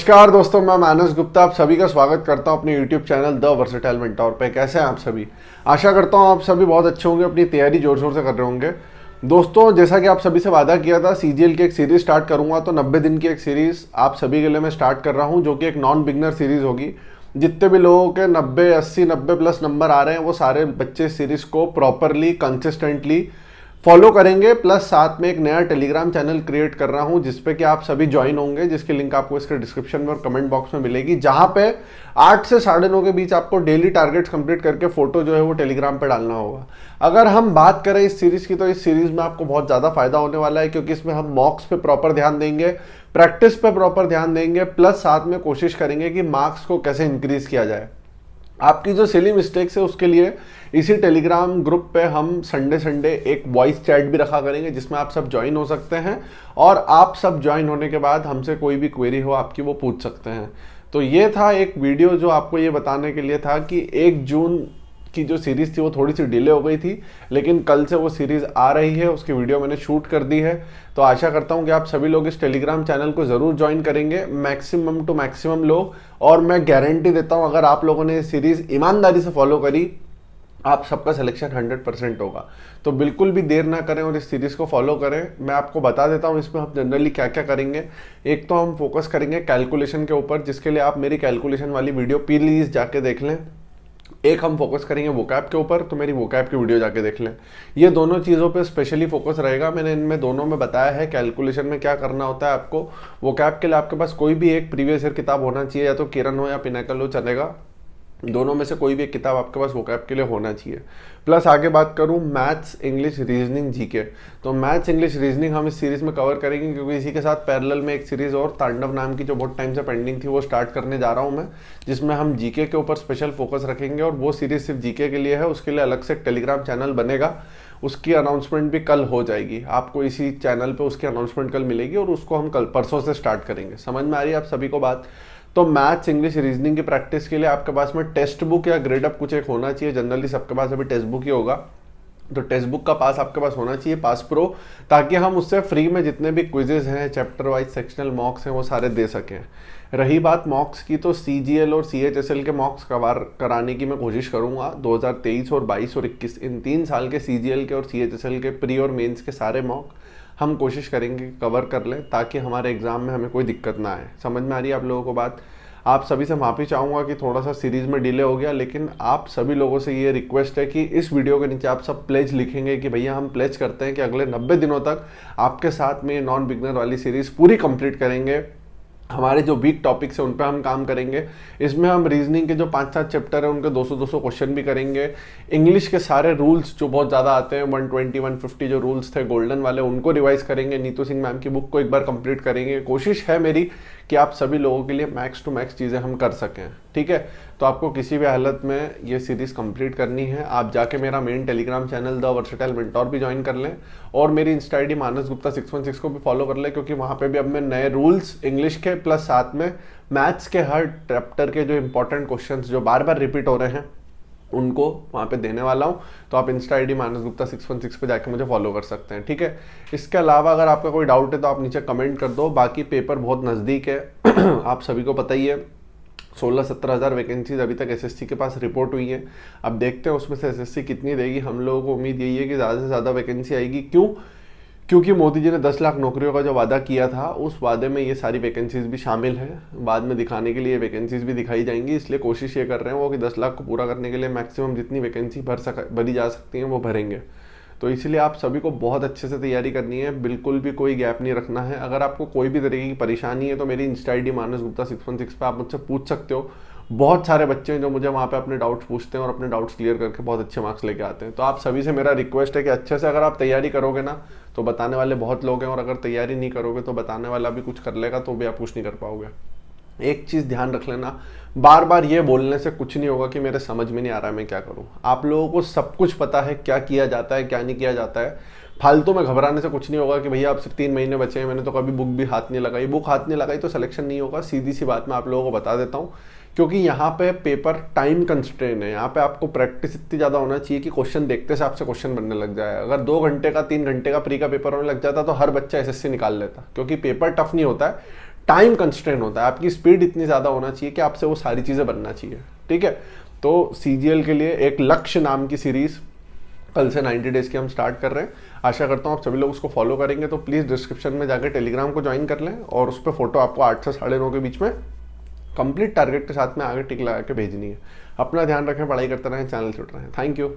नमस्कार दोस्तों, मैं मानस गुप्ता आप सभी का स्वागत करता हूं अपने YouTube channel the versatile mentor पे। कैसे हैं आप सभी? आशा करता हूं आप सभी बहुत अच्छे होंगे, अपनी तैयारी जोर शोर से कर रहे होंगे। दोस्तों, जैसा कि आप सभी से वादा किया था, CGL की एक सीरीज स्टार्ट करूंगा, तो 90 दिन की एक सीरीज आप सभी के लिए मैं स्टार्ट कर रहा हूं, जो कि एक नॉन बिगनर सीरीज होगी। जितने भी लोगों के 90, 80, 90 प्लस नंबर आ रहे हैं, वो सारे बच्चे इस सीरीज को प्रॉपरली कंसिस्टेंटली फॉलो करेंगे। प्लस साथ में एक नया टेलीग्राम चैनल क्रिएट कर रहा हूं, जिसपे कि आप सभी ज्वाइन होंगे, जिसकी लिंक आपको इसके डिस्क्रिप्शन में और कमेंट बॉक्स में मिलेगी, जहां पे 8 से 9:30 के बीच आपको डेली टारगेट्स कंप्लीट करके फोटो जो है वो टेलीग्राम पे डालना होगा। अगर हम बात करें इस सीरीज की, तो इस सीरीज में आपको बहुत ज़्यादा फायदा होने वाला है, क्योंकि इसमें हम मॉक्स पे प्रॉपर ध्यान देंगे, प्रैक्टिस पे प्रॉपर ध्यान देंगे, प्लस साथ में कोशिश करेंगे कि मार्क्स को कैसे इंक्रीज किया जाए। आपकी जो सिली मिस्टेक्स है उसके लिए इसी टेलीग्राम ग्रुप पे हम संडे एक वॉइस चैट भी रखा करेंगे, जिसमें आप सब ज्वाइन हो सकते हैं, और आप सब ज्वाइन होने के बाद हमसे कोई भी क्वेरी हो आपकी वो पूछ सकते हैं। तो ये था एक वीडियो जो आपको ये बताने के लिए था कि 1 जून की जो सीरीज़ थी वो थोड़ी सी डिले हो गई थी, लेकिन कल से वो सीरीज़ आ रही है, उसकी वीडियो मैंने शूट कर दी है। तो आशा करता हूँ कि आप सभी लोग इस टेलीग्राम चैनल को ज़रूर ज्वाइन करेंगे, मैक्सिमम टू मैक्सिमम लोग। और मैं गारंटी देता हूँ, अगर आप लोगों ने ये सीरीज़ ईमानदारी से फॉलो करी, आप सबका सिलेक्शन 100% होगा। तो बिल्कुल भी देर ना करें और इस सीरीज़ को फॉलो करें। मैं आपको बता देता हूँ इसमें हम जनरली क्या क्या करेंगे। एक तो हम फोकस करेंगे कैलकुलेशन के ऊपर, जिसके लिए आप मेरी कैलकुलेशन वाली वीडियो प्लीज़ जाके देख लें। एक हम फोकस करेंगे वोकैब के ऊपर, तो मेरी वोकैब की वीडियो जाके देख लें। ये दोनों चीज़ों पे स्पेशली फोकस रहेगा। मैंने इनमें दोनों में बताया है कैलकुलेशन में क्या करना होता है आपको। वोकैब के लिए आपके पास कोई भी एक प्रीवियस ईयर किताब होना चाहिए, या तो किरण हो या पिनाकल हो, चलेगा। दोनों में से कोई भी एक किताब आपके पास वोकैब के लिए होना चाहिए। प्लस आगे बात करूं मैथ्स, इंग्लिश, रीजनिंग, जीके, तो मैथ्स, इंग्लिश, रीजनिंग हम इस सीरीज़ में कवर करेंगे, क्योंकि इसी के साथ पैरेलल में एक सीरीज़ और तांडव नाम की जो बहुत टाइम से पेंडिंग थी वो स्टार्ट करने जा रहा हूं मैं, जिसमें हम जीके के ऊपर स्पेशल फोकस रखेंगे। और वो सीरीज़ सिर्फ जीके के लिए है, उसके लिए अलग से एक टेलीग्राम चैनल बनेगा। उसकी अनाउंसमेंट भी कल हो जाएगी, आपको इसी चैनल पे उसकी अनाउंसमेंट कल मिलेगी, और उसको हम कल परसों से स्टार्ट करेंगे। समझ में आ रही है आप सभी को बात? तो मैथ्स, इंग्लिश, रीजनिंग की प्रैक्टिस के लिए आपके पास में टेक्स्ट बुक या ग्रेड अप कुछ एक होना चाहिए। जनरली सबके पास अभी टेक्स्ट बुक ही होगा, तो टेक्स्ट बुक का पास आपके पास होना चाहिए, पास प्रो, ताकि हम उससे फ्री में जितने भी क्विजेज हैं, चैप्टर वाइज सेक्शनल मॉक्स हैं, वो सारे दे सकें। रही बात मॉक्स की, तो CGL और CHSL के मॉक्स कवर कराने की मैं कोशिश करूंगा। 2023 और 22 और 21 इन 3 साल के CGL के और CHSL के प्री और मेंस के सारे मॉक हम कोशिश करेंगे कवर कर लें, ताकि हमारे एग्जाम में हमें कोई दिक्कत ना आए। समझ में आ रही है आप लोगों को बात? आप सभी से माफ़ी चाहूँगा कि थोड़ा सा सीरीज़ में डिले हो गया, लेकिन आप सभी लोगों से ये रिक्वेस्ट है कि इस वीडियो के नीचे आप सब प्लेज लिखेंगे कि भैया हम प्लेज करते हैं कि अगले 90 दिनों तक आपके साथ में नॉन बिगनर वाली सीरीज़ पूरी कंप्लीट करेंगे। हमारे जो वीक टॉपिक्स हैं उन पर हम काम करेंगे। इसमें हम रीजनिंग के जो 5-7 चैप्टर हैं उनके 200-200 क्वेश्चन भी करेंगे। इंग्लिश के सारे रूल्स जो बहुत ज़्यादा आते हैं, 120-150 जो रूल्स थे गोल्डन वाले, उनको रिवाइज करेंगे। नीतू सिंह मैम की बुक को एक बार कंप्लीट करेंगे। कोशिश है मेरी कि आप सभी लोगों के लिए मैक्स टू मैक्स चीज़ें हम कर सकें, ठीक है? तो आपको किसी भी हालत में ये सीरीज़ कंप्लीट करनी है। आप जाके मेरा main Telegram channel the versatile mentor भी ज्वाइन कर लें, और मेरी इंस्टा ID मानस गुप्ता 616 को भी फॉलो कर लें, क्योंकि वहाँ पे भी अब मैं नए रूल्स इंग्लिश के प्लस साथ में मैथ्स के हर चैप्टर के जो इंपॉर्टेंट क्वेश्चंस जो बार बार रिपीट हो रहे हैं उनको वहाँ पे देने वाला हूँ। तो आप इंस्टा ID मानस गुप्ता 616 पे जाके मुझे फॉलो कर सकते हैं, ठीक है? इसके अलावा अगर आपका कोई डाउट है तो आप नीचे कमेंट कर दो। बाकी पेपर बहुत नज़दीक है आप सभी को पता ही है, 16-17 हज़ार वैकेंसीज अभी तक SSC के पास रिपोर्ट हुई है। अब देखते हैं उसमें से SSC कितनी देगी। हम लोगों को उम्मीद यही है कि ज़्यादा से ज़्यादा वैकेंसी आएगी। क्यों? क्योंकि मोदी जी ने 10 लाख नौकरियों का जो वादा किया था, उस वादे में ये सारी वैकेंसीज भी शामिल हैं। बाद में दिखाने के लिए वैकेंसीज भी दिखाई जाएंगी, इसलिए कोशिश ये कर रहे हैं वो कि 10 लाख को पूरा करने के लिए मैक्सिमम जितनी वैकेंसी भरी जा सकती हैं वो भरेंगे। तो इसलिए आप सभी को बहुत अच्छे से तैयारी करनी है, बिल्कुल भी कोई गैप नहीं रखना है। अगर आपको कोई भी तरीके की परेशानी है तो मेरी इंस्टा ID मानस गुप्ता 616 पे आप मुझसे पूछ सकते हो। बहुत सारे बच्चे हैं जो मुझे वहाँ पे अपने डाउट्स पूछते हैं और अपने डाउट्स क्लियर करके बहुत अच्छे मार्क्स लेके आते हैं। तो आप सभी से मेरा रिक्वेस्ट है कि अच्छे से अगर आप तैयारी करोगे ना, तो बताने वाले बहुत लोग हैं, और अगर तैयारी नहीं करोगे तो बताने वाला भी कुछ कर लेगा तो भी आप कुछ नहीं कर पाओगे। एक चीज़ ध्यान रख लेना, बार बार ये बोलने से कुछ नहीं होगा कि मेरे समझ में नहीं आ रहा है मैं क्या करूं। आप लोगों को सब कुछ पता है क्या किया जाता है क्या नहीं किया जाता है। फालतू में घबराने से कुछ नहीं होगा कि भैया अब सिर्फ 3 महीने बचे हैं, मैंने तो कभी बुक भी हाथ नहीं लगाई। बुक हाथ नहीं लगाई तो सिलेक्शन नहीं होगा, सीधी सी बात मैं आप लोगों को बता देता हूँ। क्योंकि यहाँ पे पेपर टाइम कंस्ट्रेन है, यहाँ पे आपको प्रैक्टिस इतनी ज़्यादा होना चाहिए कि क्वेश्चन देखते से आपसे क्वेश्चन बनने लग जाए। अगर 2 घंटे का 3 घंटे का प्री का पेपर होने लग जाता तो हर बच्चा SSC निकाल लेता, क्योंकि पेपर टफ नहीं होता है, टाइम कंस्ट्रेंट होता है, आपकी स्पीड इतनी ज़्यादा होना चाहिए कि आपसे वो सारी चीज़ें बनना चाहिए, ठीक है। तो CGL के लिए एक लक्ष्य नाम की सीरीज़ कल से 90 डेज़ की हम स्टार्ट कर रहे हैं। आशा करता हूँ आप सभी लोग उसको फॉलो करेंगे। तो प्लीज़ डिस्क्रिप्शन में जाकर टेलीग्राम को ज्वाइन कर लें और उस पर फोटो आपको 8 से 9:30 के बीच में कंप्लीट टारगेट के साथ में आगे टिक लगा के भेजनी है। अपना ध्यान रखें, पढ़ाई करते रहें, चैनल जुड़ रहे हैं। Thank you.